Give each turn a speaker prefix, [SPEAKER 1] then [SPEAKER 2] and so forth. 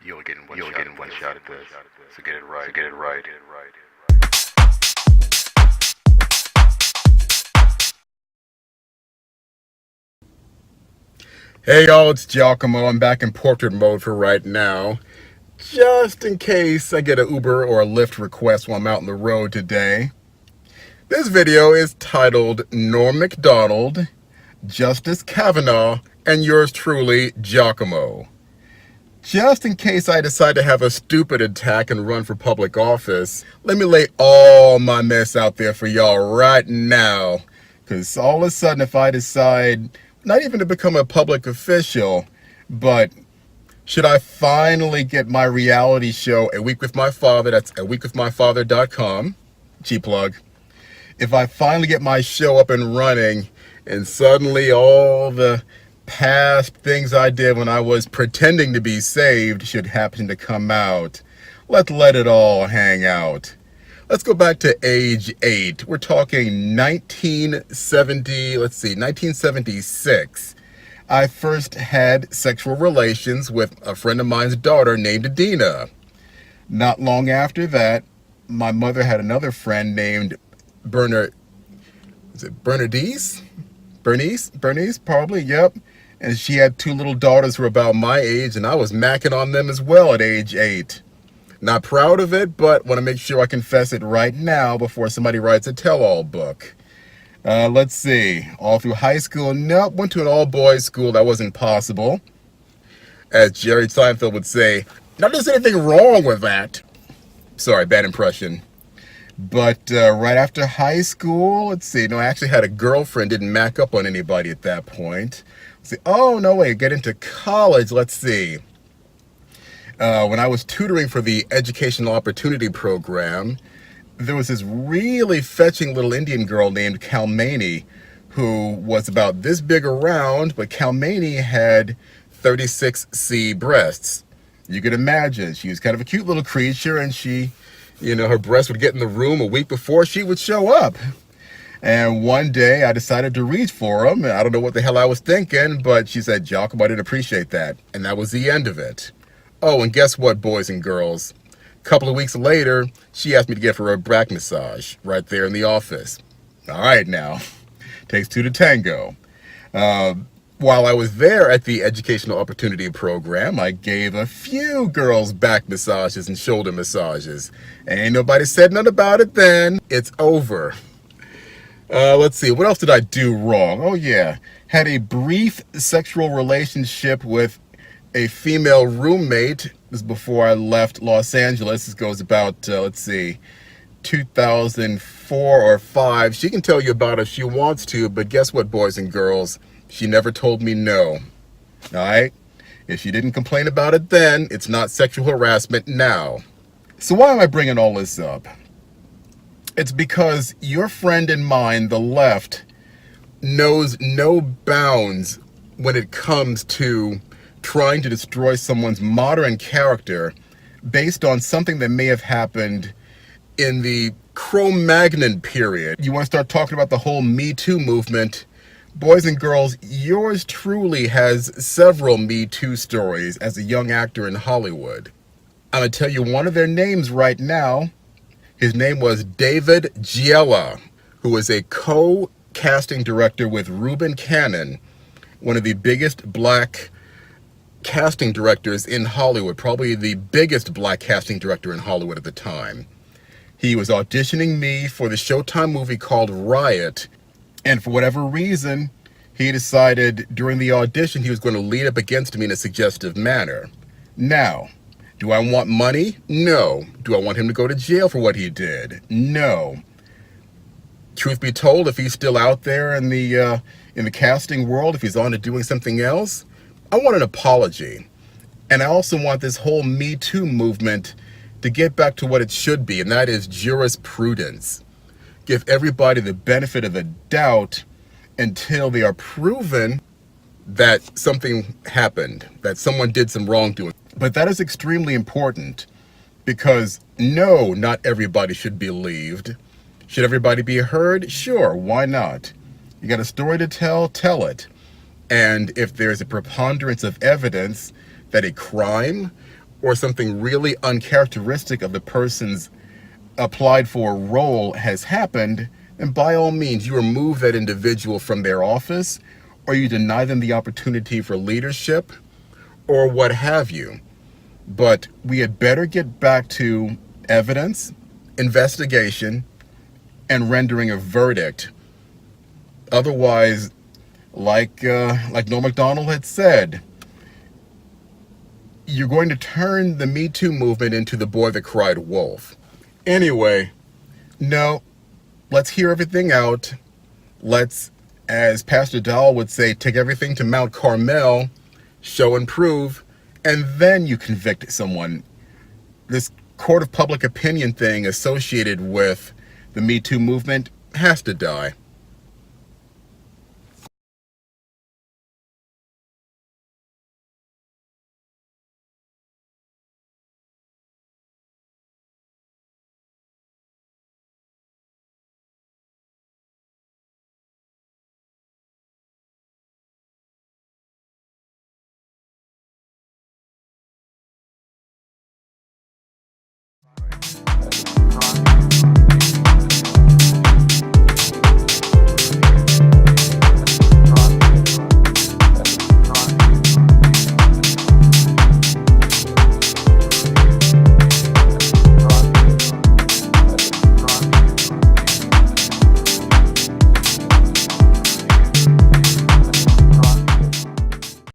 [SPEAKER 1] You're getting one shot at this. So get it right. So get it right.
[SPEAKER 2] Hey y'all, it's Giacomo. I'm back in portrait mode for right now, just in case I get an Uber or a Lyft request while I'm out on the road today. This video is titled Norm Macdonald, Justice Kavanaugh, and yours truly, Giacomo. Just in case I decide to have a stupid attack and run for public office, let me lay all my mess out there for y'all right now. Because all of a sudden, if I decide not even to become a public official, but should I finally get my reality show, A Week with My Father, that's aweekwithmyfather.com, G-plug. If I finally get my show up and running, and suddenly all the past things I did when I was pretending to be saved should happen to come out, let's let it all hang out. Let's go back to age 8. We're talking 1976. I first had sexual relations with a friend of mine's daughter named Adina. Not long after that, my mother had another friend named Bernard. Is it Bernadise? Bernice, probably, yep. And she had 2 little daughters who were about my age, and I was macking on them as well at age 8. Not proud of it, but want to make sure I confess it right now before somebody writes a tell-all book. Let's see. All through high school, nope. Went to an all-boys school. That wasn't possible. As Jerry Seinfeld would say, not there's anything wrong with that. Sorry, bad impression. But right after high school, let's see. No, I actually had a girlfriend. Didn't mac up on anybody at that point. Let's see. Oh, no, wait. Get into college. Let's see. When I was tutoring for the Educational Opportunity Program, there was this really fetching little Indian girl named Kalmani who was about this big around, but Kalmani had 36C breasts. You could imagine. She was kind of a cute little creature, and she, her breasts would get in the room a week before she would show up. And one day I decided to reach for them. I don't know what the hell I was thinking, but she said, Giacomo, I didn't appreciate that. And that was the end of it. Oh, and guess what, boys and girls? A couple of weeks later, she asked me to give her a back massage right there in the office. All right, now. Takes 2 to tango. While I was there at the Educational Opportunity Program, I gave a few girls back massages and shoulder massages. Ain't nobody said nothing about it then. It's over. Let's see. What else did I do wrong? Oh, yeah. Had a brief sexual relationship with a female roommate. This is before I left Los Angeles. This goes about, 2004 or 5. She can tell you about it if she wants to, but guess what, boys and girls? She never told me no. All right? If she didn't complain about it then, it's not sexual harassment now. So why am I bringing all this up? It's because your friend and mine, the left, knows no bounds when it comes to trying to destroy someone's modern character based on something that may have happened in the Cro-Magnon period. You want to start talking about the whole Me Too movement? Boys and girls, yours truly has several Me Too stories as a young actor in Hollywood. I'm going to tell you one of their names right now. His name was David Giella, who was a co-casting director with Reuben Cannon, one of the biggest black casting directors in Hollywood, probably the biggest black casting director in Hollywood at the time. He was auditioning me for the Showtime movie called Riot, and for whatever reason, he decided during the audition he was going to lean up against me in a suggestive manner. Now, do I want money? No. Do I want him to go to jail for what he did? No. Truth be told, if he's still out there in the casting world, if he's on to doing something else, I want an apology. And I also want this whole Me Too movement to get back to what it should be, and that is jurisprudence. Give everybody the benefit of the doubt until they are proven that something happened, that someone did some wrongdoing. But that is extremely important because no, not everybody should be believed. Should everybody be heard? Sure, why not? You got a story to tell, tell it. And if there's a preponderance of evidence that a crime or something really uncharacteristic of the person's applied for role has happened, then by all means you remove that individual from their office, or you deny them the opportunity for leadership, or what have you. But we had better get back to evidence, investigation, and rendering a verdict. Otherwise, like Norm Macdonald had said, you're going to turn the Me Too movement into the boy that cried wolf. Anyway, no, let's hear everything out. Let's, as Pastor Dahl would say, take everything to Mount Carmel, show and prove, and then you convict someone. This court of public opinion thing associated with the Me Too movement has to die.